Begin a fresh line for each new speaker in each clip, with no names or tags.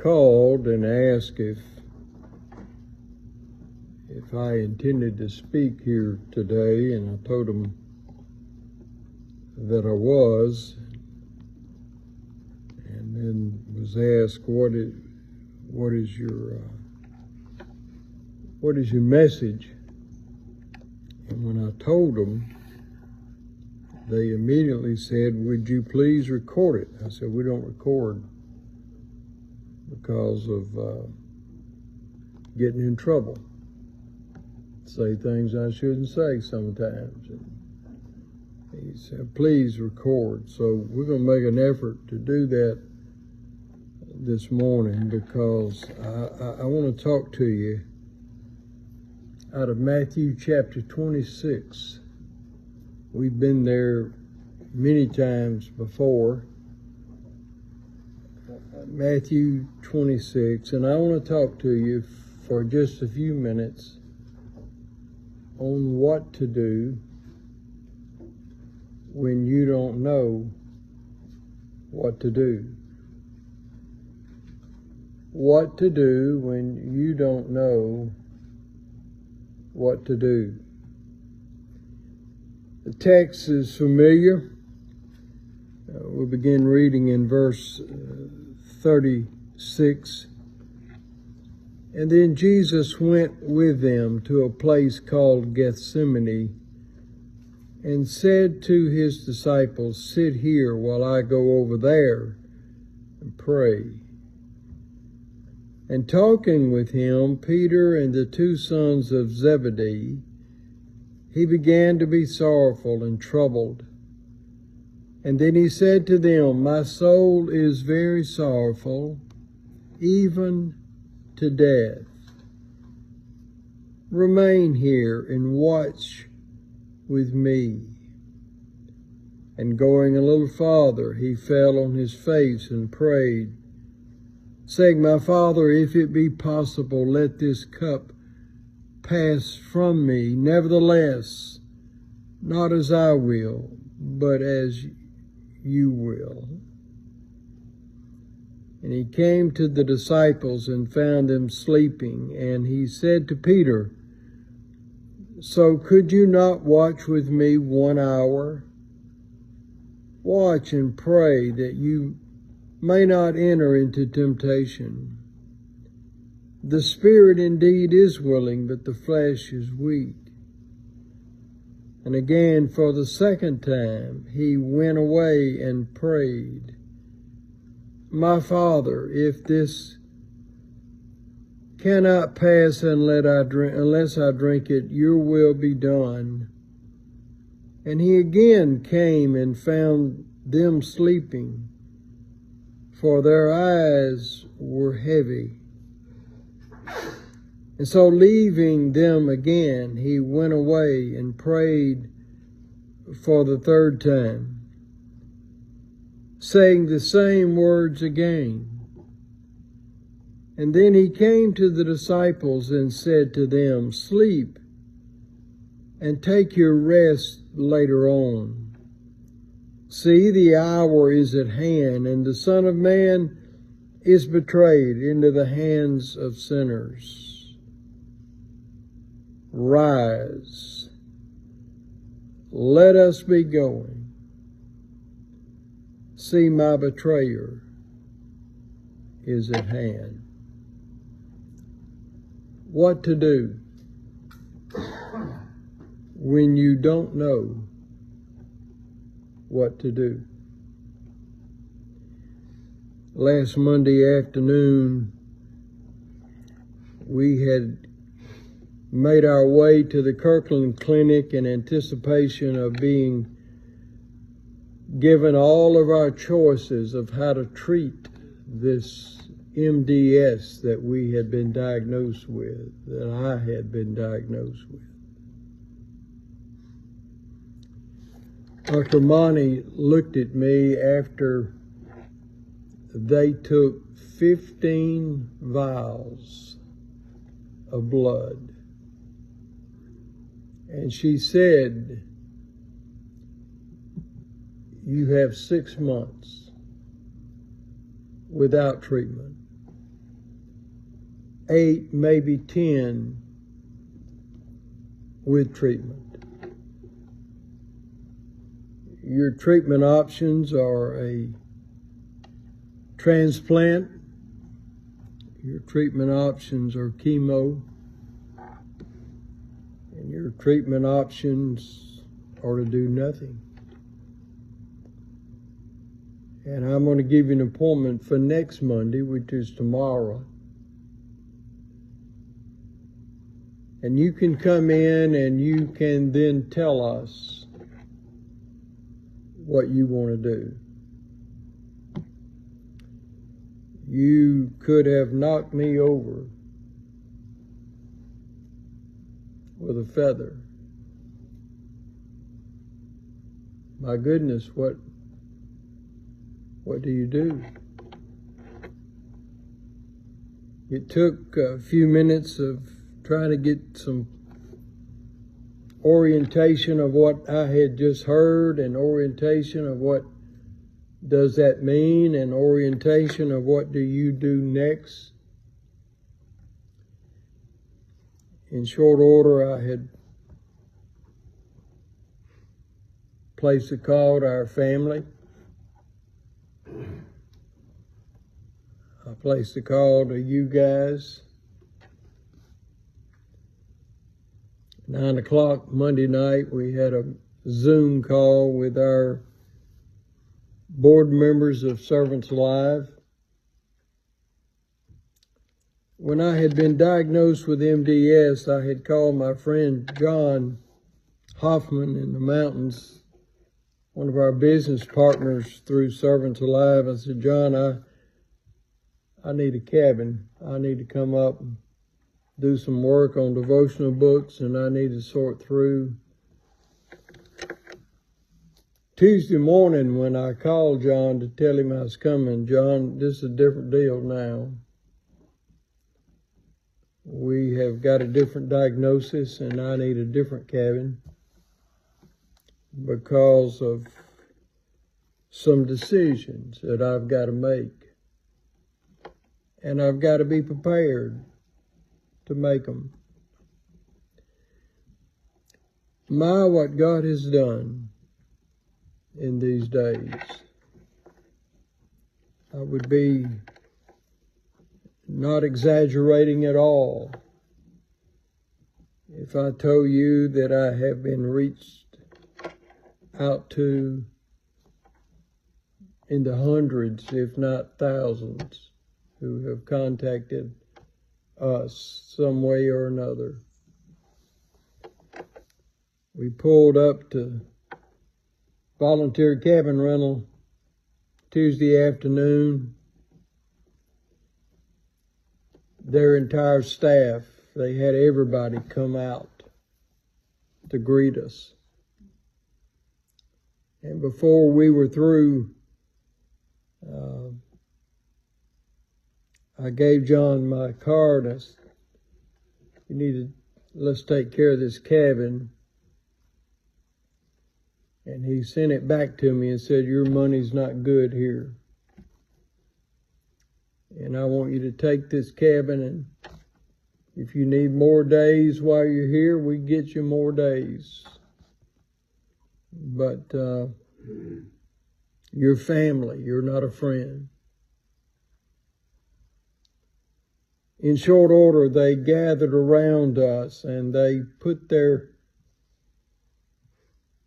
called and asked if I intended to speak here today, and I told him that I was, and then was asked, what is your message? And when I told them, they immediately said, would you please record it? I said, we don't record because of getting in trouble. Say things I shouldn't say sometimes. And he said, please record. So we're going to make an effort to do that this morning, because I want to talk to you out of Matthew chapter 26. We've been there many times before. Matthew 26, and I want to talk to you for just a few minutes on what to do when you don't know what to do. What to do when you don't know what to do. The text is familiar. We'll begin reading in verse 36. And then Jesus went with them to a place called Gethsemane, and said to his disciples, sit here while I go over there and pray. And talking with him, Peter and the two sons of Zebedee, he began to be sorrowful and troubled. And then he said to them, my soul is very sorrowful, even to death. Remain here and watch with me. And going a little farther, he fell on his face and prayed, saying, my Father, if it be possible, let this cup pass from me. Nevertheless, not as I will, but as you will. And he came to the disciples and found them sleeping. And he said to Peter, so could you not watch with me 1 hour? Watch and pray that you may not enter into temptation. The spirit indeed is willing, but the flesh is weak. And again, for the second time, he went away and prayed, my Father, if this cannot pass unless I drink it, your will be done. And he again came and found them sleeping, for their eyes were heavy. And so leaving them again, he went away and prayed for the third time, saying the same words again. And then he came to the disciples and said to them, sleep and take your rest later on. See, the hour is at hand, and the Son of Man is betrayed into the hands of sinners. Rise, let us be going. See, my betrayer is at hand. What to do when you don't know what to do. Last Monday afternoon, we had made our way to the Kirkland Clinic in anticipation of being given all of our choices of how to treat this MDS that we had been diagnosed with, that I had been diagnosed with. Dr. Monty looked at me after they took 15 vials of blood, and she said, you have 6 months without treatment. 8, maybe 10 with treatment. Your treatment options are a transplant. Your treatment options are chemo. And your treatment options are to do nothing. And I'm going to give you an appointment for next Monday, which is tomorrow. And you can come in and you can then tell us what you want to do. You could have knocked me over with a feather. My goodness, what do you do? It took a few minutes of trying to get some orientation of what I had just heard, and orientation of what does that mean, and orientation of what do you do next. In short order, I had placed a call to our family. I placed a call to you guys. 9 o'clock Monday night, we had a Zoom call with our board members of Servants Alive. When I had been diagnosed with MDS, I had called my friend John Hoffman in the mountains, one of our business partners through Servants Alive. I said, John, I need a cabin. I need to come up and do some work on devotional books, and I need to sort through. Tuesday morning when I called John to tell him I was coming, John, this is a different deal now. We have got a different diagnosis, and I need a different cabin because of some decisions that I've got to make. And I've got to be prepared to make them. What God has done in these days. I would be not exaggerating at all if I told you that I have been reached out to in the hundreds, if not thousands, who have contacted us some way or another. We pulled up to volunteer cabin rental Tuesday afternoon. Their entire staff, they had everybody come out to greet us. And before we were through, I gave John my card. I said, let's take care of this cabin. And he sent it back to me and said, your money's not good here. And I want you to take this cabin, and if you need more days while you're here, we get you more days. But you're family, you're not a friend. In short order, they gathered around us and they put their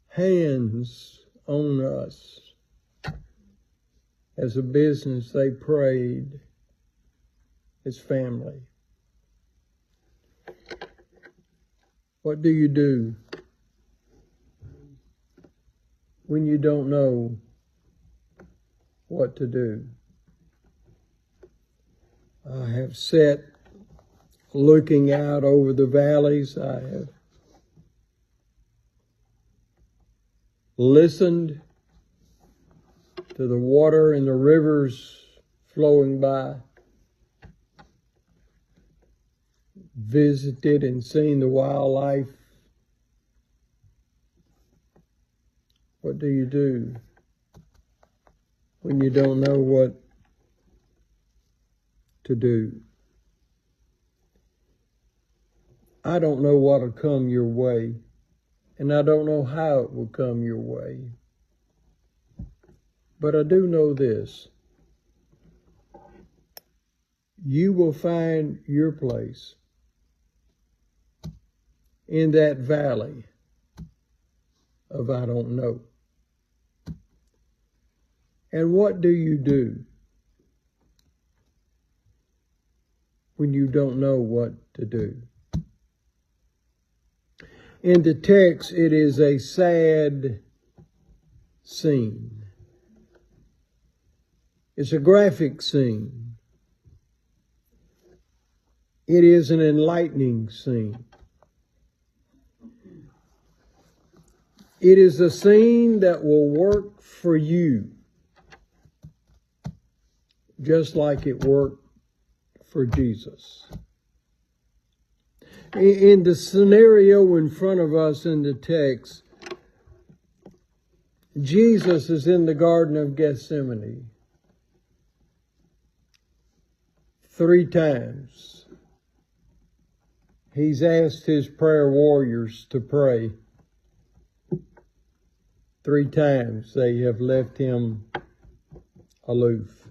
hands on us. As a business, they prayed as family. What do you do when you don't know what to do? I have sat looking out over the valleys. I have listened to the water and the rivers flowing by, visited and seen the wildlife. What do you do when you don't know what to do? I don't know what'll come your way, and I don't know how it will come your way. But I do know this. You will find your place in that valley of I don't know. And what do you do when you don't know what to do? In the text, it is a sad scene. It's a graphic scene. It is an enlightening scene. It is a scene that will work for you, just like it worked for Jesus. In the scenario in front of us in the text, Jesus is in the Garden of Gethsemane 3 times. He's asked his prayer warriors to pray. 3 times they have left him aloof.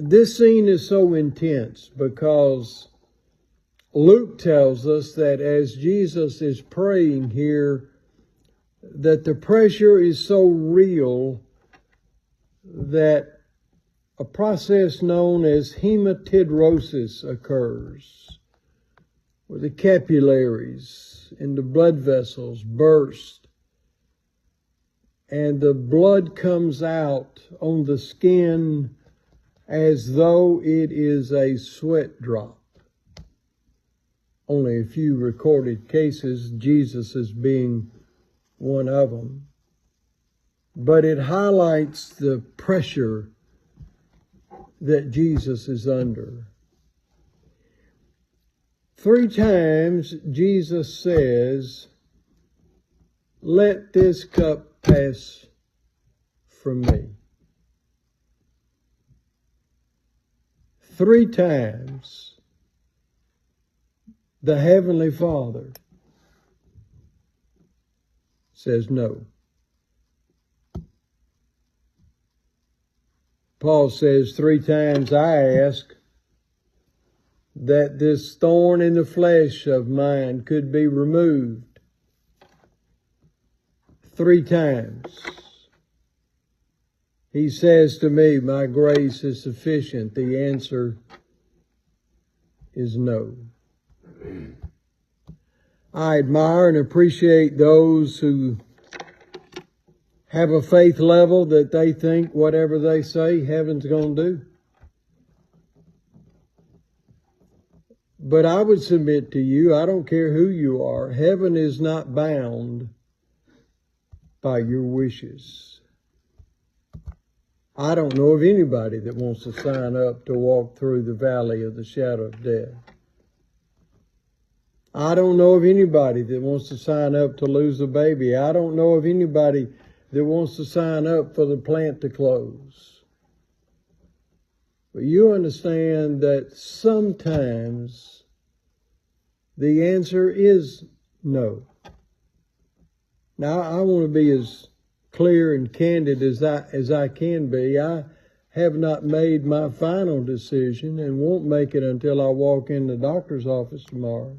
This scene is so intense because Luke tells us that as Jesus is praying here, that the pressure is so real that a process known as hematidrosis occurs, where the capillaries in the blood vessels burst and the blood comes out on the skin as though it is a sweat drop. Only a few recorded cases, Jesus as being one of them. But it highlights the pressure that Jesus is under. 3 times Jesus says, "Let this cup pass from me." 3 times the Heavenly Father says no. Paul says 3 times, "I ask that this thorn in the flesh of mine could be removed." 3 times. He says to me, "My grace is sufficient." The answer is no. I admire and appreciate those who have a faith level that they think whatever they say, heaven's going to do. But I would submit to you, I don't care who you are, heaven is not bound by your wishes. I don't know of anybody that wants to sign up to walk through the valley of the shadow of death. I don't know of anybody that wants to sign up to lose a baby. I don't know of anybody that wants to sign up for the plant to close. But you understand that sometimes the answer is no. Now, I want to be as clear and candid as I can be. I have not made my final decision and won't make it until I walk in the doctor's office tomorrow.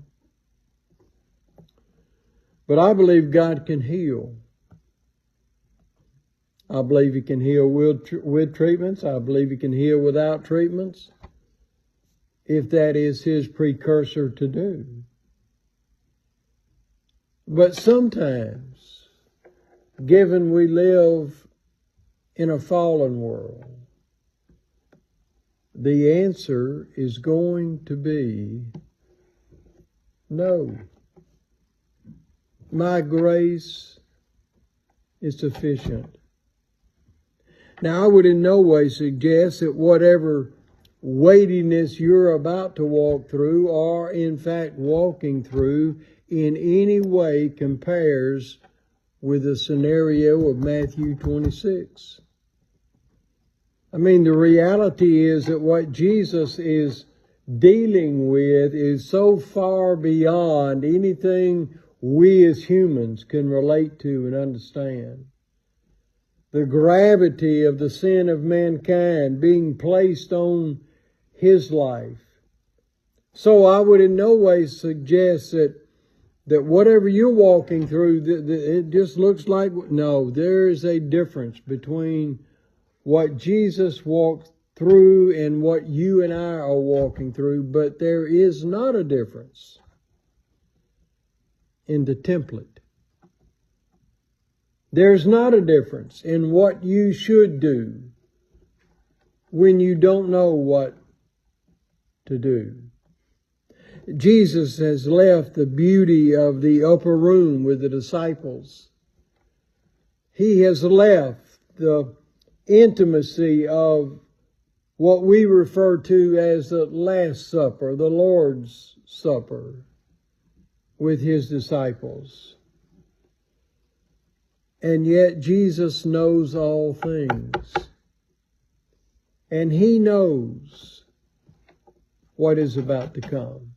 But I believe God can heal. I believe He can heal with treatments. I believe He can heal without treatments, if that is His precursor to do. But sometimes, given we live in a fallen world, the answer is going to be no. My grace is sufficient. Now, I would in no way suggest that whatever weightiness you're about to walk through, or in fact walking through, in any way compares with the scenario of Matthew 26. I mean, the reality is that what Jesus is dealing with is so far beyond anything we as humans can relate to and understand. The gravity of the sin of mankind being placed on his life. So I would in no way suggest that whatever you're walking through, it just looks like, no, there is a difference between what Jesus walked through and what you and I are walking through, but there is not a difference in the template. There's not a difference in what you should do when you don't know what to do. Jesus has left the beauty of the upper room with the disciples. He has left the intimacy of what we refer to as the Last Supper, the Lord's Supper, with his disciples. And yet Jesus knows all things. And he knows what is about to come.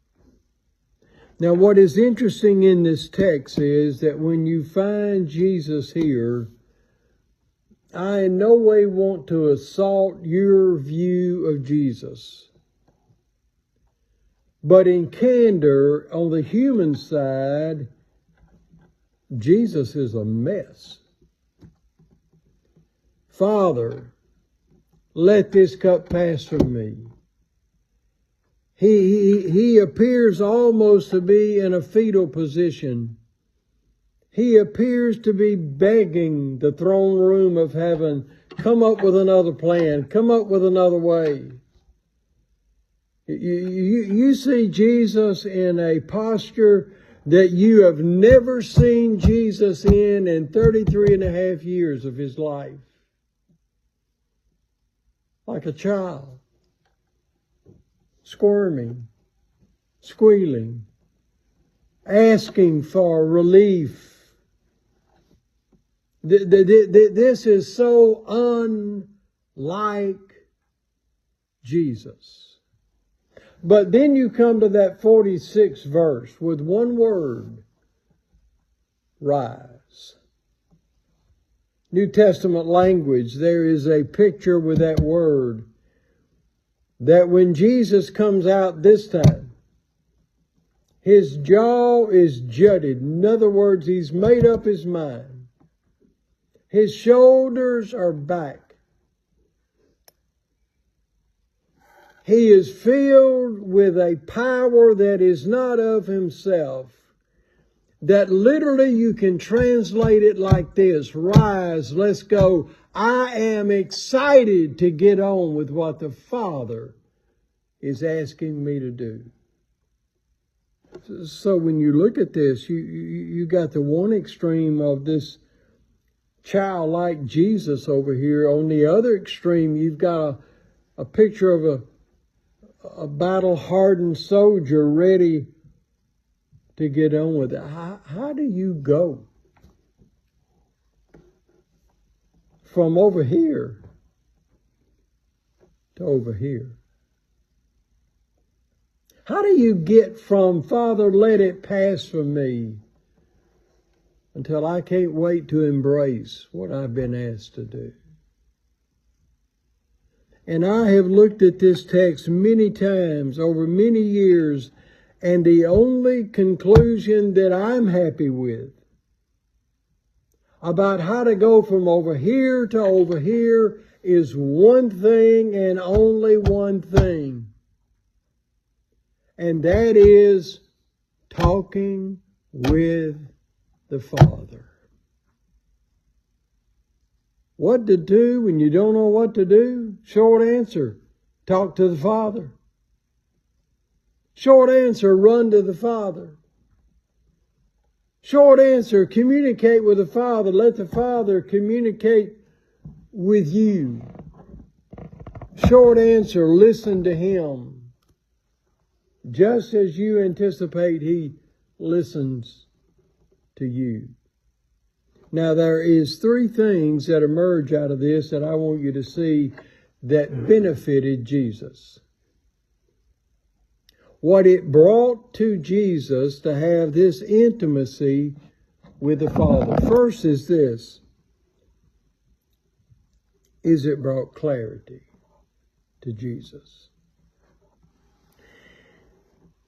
Now, what is interesting in this text is that when you find Jesus here, I in no way want to assault your view of Jesus. But in candor, on the human side, Jesus is a mess. Father, let this cup pass from me. He appears almost to be in a fetal position. He appears to be begging the throne room of heaven, come up with another plan, come up with another way. You see Jesus in a posture that you have never seen Jesus in 33 and a half years of his life. Like a child. Squirming, squealing, asking for relief. This is so unlike Jesus. But then you come to that 46th verse with one word, rise. New Testament language, there is a picture with that word that when Jesus comes out this time, his jaw is jutted. In other words, he's made up his mind. His shoulders are back. He is filled with a power that is not of himself. That literally you can translate it like this. Rise, let's go. I am excited to get on with what the Father is asking me to do. So when you look at this, you got the one extreme of this childlike Jesus over here. On the other extreme, you've got a picture of a battle-hardened soldier ready to get on with it. How do you go from over here to over here? How do you get from, Father, let it pass from me, until I can't wait to embrace what I've been asked to do? And I have looked at this text many times over many years, and the only conclusion that I'm happy with about how to go from over here to over here is one thing and only one thing. And that is talking with the Father. What to do when you don't know what to do? Short answer, talk to the Father. Short answer, run to the Father. Short answer, communicate with the Father. Let the Father communicate with you. Short answer, listen to Him. Just as you anticipate He listens to you. Now there is three things that emerge out of this that I want you to see that benefited Jesus. what it brought to Jesus to have this intimacy with the Father. First is this, is it brought clarity to Jesus.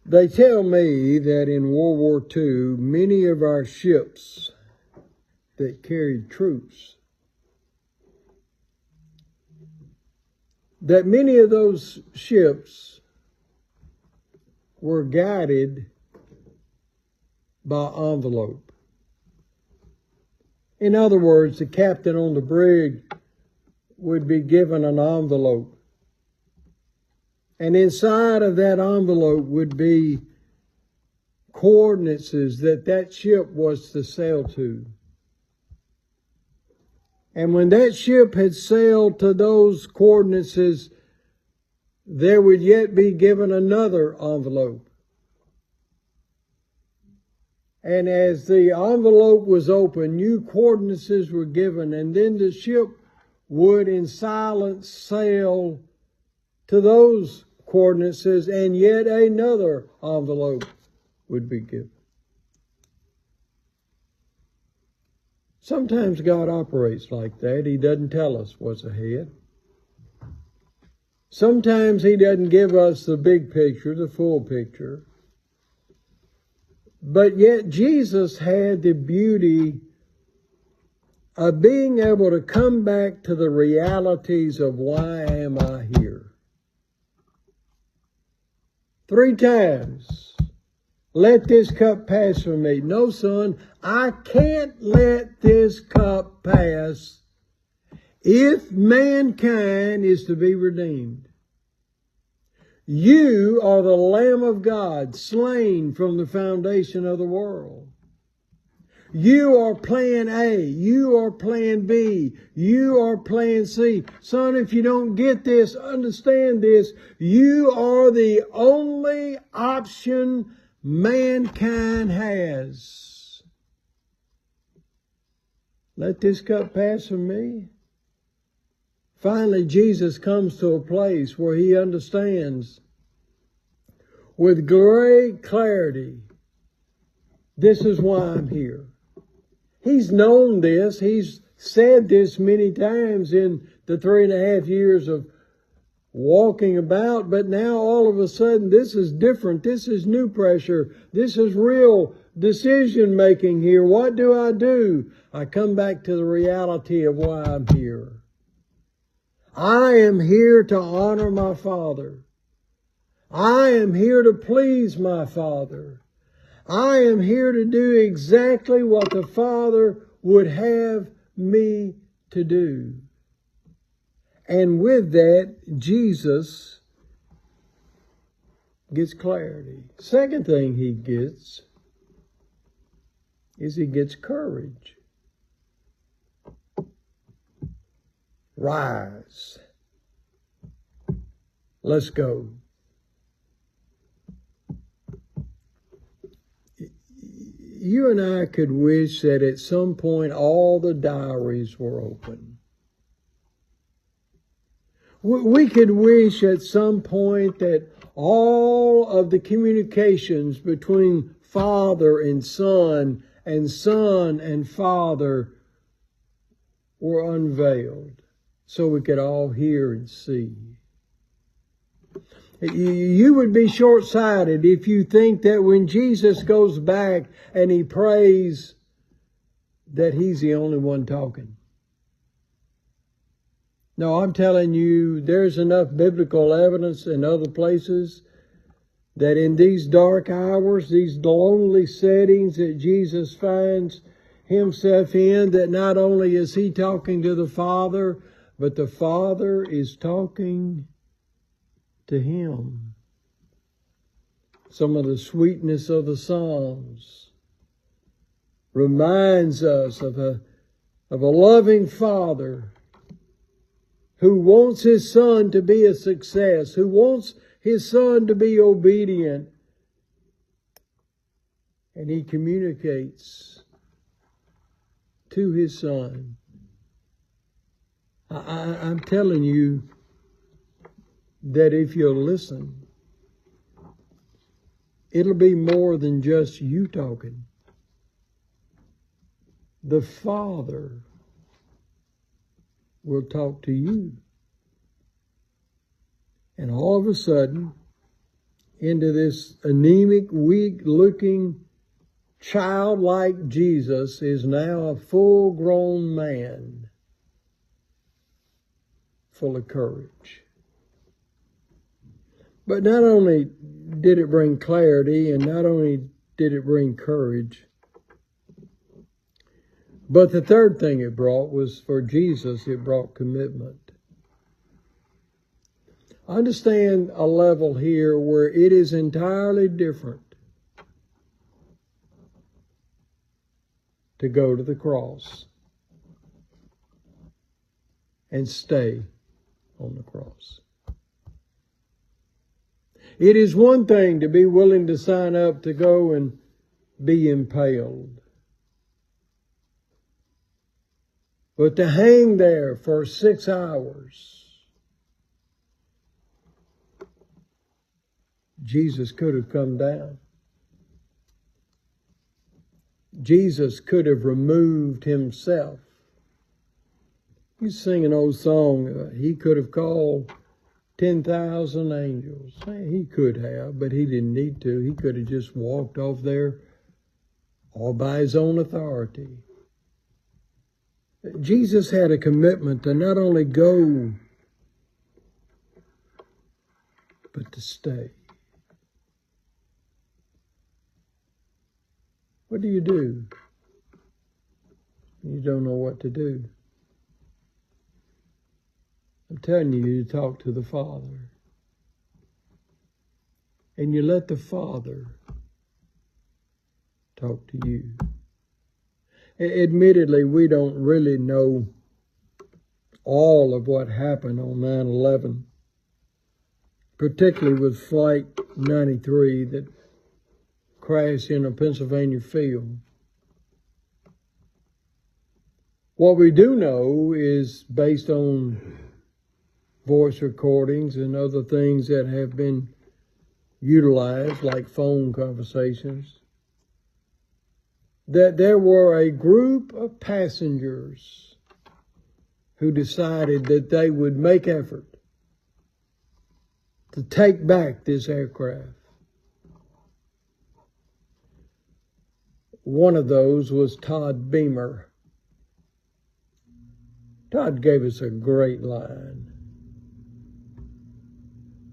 They tell me that in World War II, many of our ships that carried troops, that many of those ships were guided by envelope. In other words, the captain on the brig would be given an envelope. And inside of that envelope would be coordinates that ship was to sail to. And when that ship had sailed to those coordinates, there would yet be given another envelope. And as the envelope was opened, new coordinates were given, and then the ship would in silence sail to those coordinates, and yet another envelope would be given. Sometimes God operates like that. He doesn't tell us what's ahead. Sometimes He doesn't give us the big picture, the full picture. But yet Jesus had the beauty of being able to come back to the realities of why am I here. 3 times, let this cup pass from me. No, son, I can't let this cup pass if mankind is to be redeemed. You are the Lamb of God, slain from the foundation of the world. You are plan A. You are plan B. You are plan C. Son, if you don't get this, understand this. You are the only option mankind has. Let this cup pass from me. Finally, Jesus comes to a place where He understands with great clarity, this is why I'm here. He's known this. He's said this many times in the 3.5 years of walking about, but now all of a sudden this is different. This is new pressure. This is real decision making here. What do? I come back to the reality of why I'm here. I am here to honor my Father. I am here to please my Father. I am here to do exactly what the Father would have me to do. And with that, Jesus gets clarity. Second thing He gets is He gets courage. Rise. Let's go. You and I could wish that at some point all the diaries were open. We could wish at some point that all of the communications between Father and Son and Father were unveiled so we could all hear and see. You would be short-sighted if you think that when Jesus goes back and He prays that He's the only one talking. No, I'm telling you, there's enough biblical evidence in other places that in these dark hours, these lonely settings that Jesus finds Himself in, that not only is He talking to the Father, but the Father is talking to Him. Some of the sweetness of the Psalms reminds us of a loving Father who wants His Son to be a success, who wants His Son to be obedient. And He communicates to His Son. I'm telling you that if you'll listen, it'll be more than just you talking. The Father will talk to you. And all of a sudden, into this anemic, weak-looking, childlike Jesus is now a full-grown man, full of courage. But not only did it bring clarity, and not only did it bring courage, but the third thing it brought was, for Jesus, it brought commitment. Understand a level here where it is entirely different to go to the cross and stay on the cross. It is one thing to be willing to sign up to go and be impaled, but to hang there for 6 hours. Jesus could have come down. Jesus could have removed himself. You sing an old song, he could have called 10,000 angels. He could have, but he didn't need to. He could have just walked off there all by his own authority. Jesus had a commitment to not only go, but to stay. What do? You don't know what to do. I'm telling you, you talk to the Father. And you let the Father talk to you. Admittedly, we don't really know all of what happened on 9/11, particularly with Flight 93 that crashed in a Pennsylvania field. What we do know is, based on voice recordings and other things that have been utilized, like phone conversations, that there were a group of passengers who decided that they would make effort to take back this aircraft. One of those was Todd Beamer. Todd gave us a great line.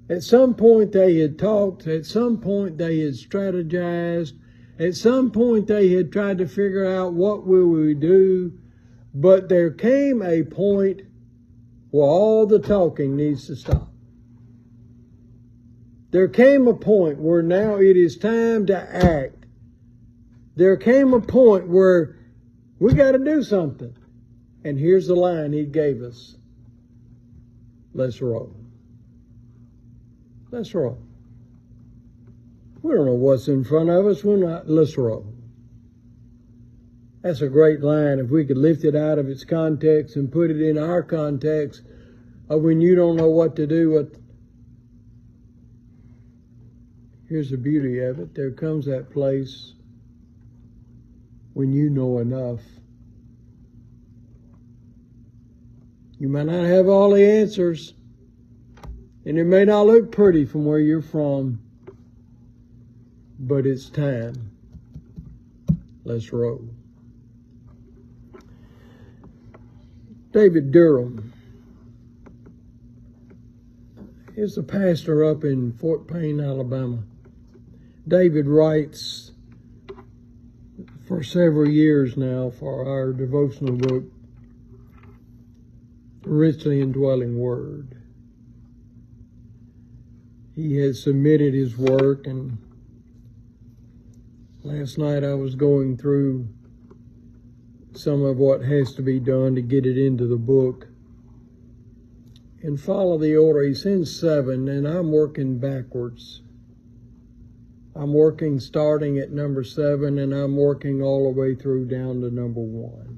At some point they had talked, at some point they had strategized, at some point they had tried to figure out what will we do, but there came a point where all the talking needs to stop. There came a point where now it is time to act. There came a point where we got to do something. And here's the line he gave us. Let's roll. Let's roll. We don't know what's in front of us. Let's roll. That's a great line. If we could lift it out of its context and put it in our context of when you don't know what to do. Here's the beauty of it. There comes that place when you know enough. You might not have all the answers, and it may not look pretty from where you're from, but it's time. Let's roll. David Durham is a pastor up in Fort Payne, Alabama. David writes for several years now for our devotional book, Richly Indwelling Word. He has submitted his work, and last night I was going through some of what has to be done to get it into the book and follow the order. He's in 7, and I'm working backwards. I'm working starting at number 7, and I'm working all the way through down to number 1.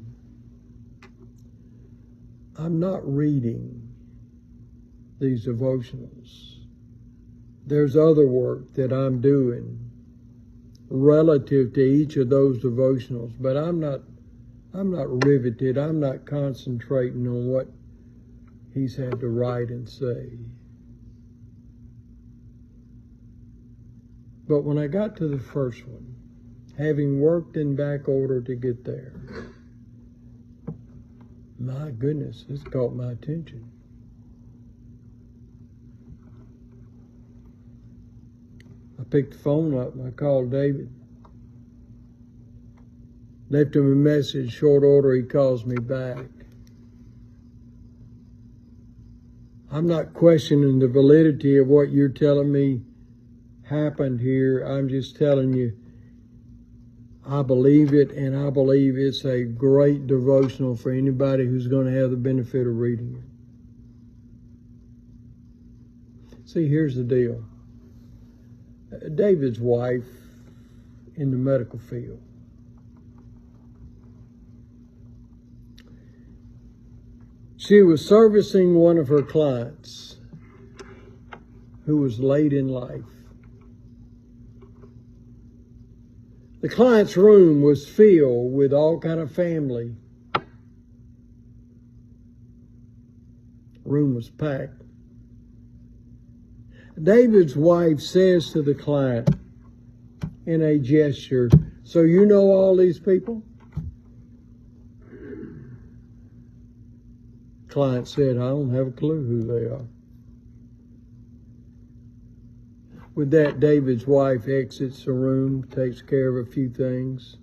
I'm not reading these devotionals. There's other work that I'm doing relative to each of those devotionals, but I'm not riveted. I'm not concentrating on what he's had to write and say. But when I got to the first one, having worked in back order to get there, my goodness, this caught my attention. I picked the phone up and I called David. Left him a message, short order, he calls me back. I'm not questioning the validity of what you're telling me happened here. I'm just telling you, I believe it, and I believe it's a great devotional for anybody who's going to have the benefit of reading it. See, here's the deal. David's wife in the medical field. She was servicing one of her clients who was late in life. The client's room was filled with all kind of family. Room was packed. David's wife says to the client in a gesture, "So you know all these people?" Client said, "I don't have a clue who they are." With that, David's wife exits the room, takes care of a few things.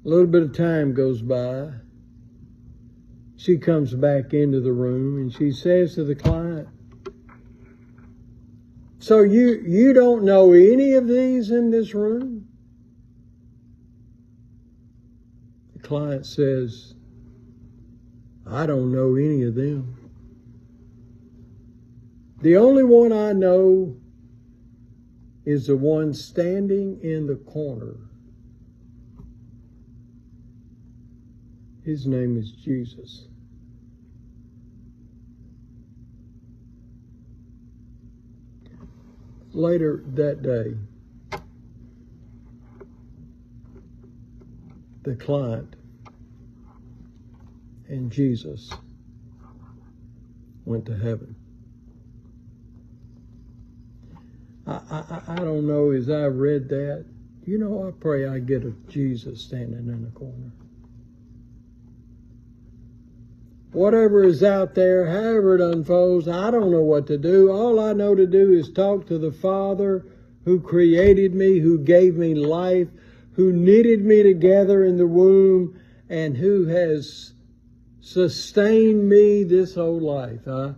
A little bit of time goes by. She comes back into the room and she says to the client, "So you don't know any of these in this room?" The client says, "I don't know any of them. The only one I know is the one standing in the corner. His name is Jesus." Later that day, the client and Jesus went to heaven. I don't know, as I read that, I pray I get a Jesus standing in the corner. Whatever is out there, however it unfolds, I don't know what to do. All I know to do is talk to the Father who created me, who gave me life, who knitted me together in the womb, and who has sustained me this whole life. I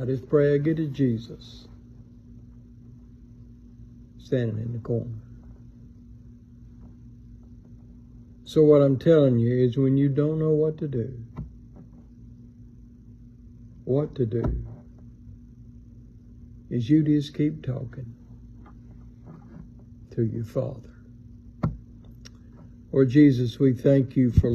just pray I get to Jesus standing in the corner. So what I'm telling you is, when you don't know what to do, is you just keep talking to your Father. Lord Jesus, we thank you for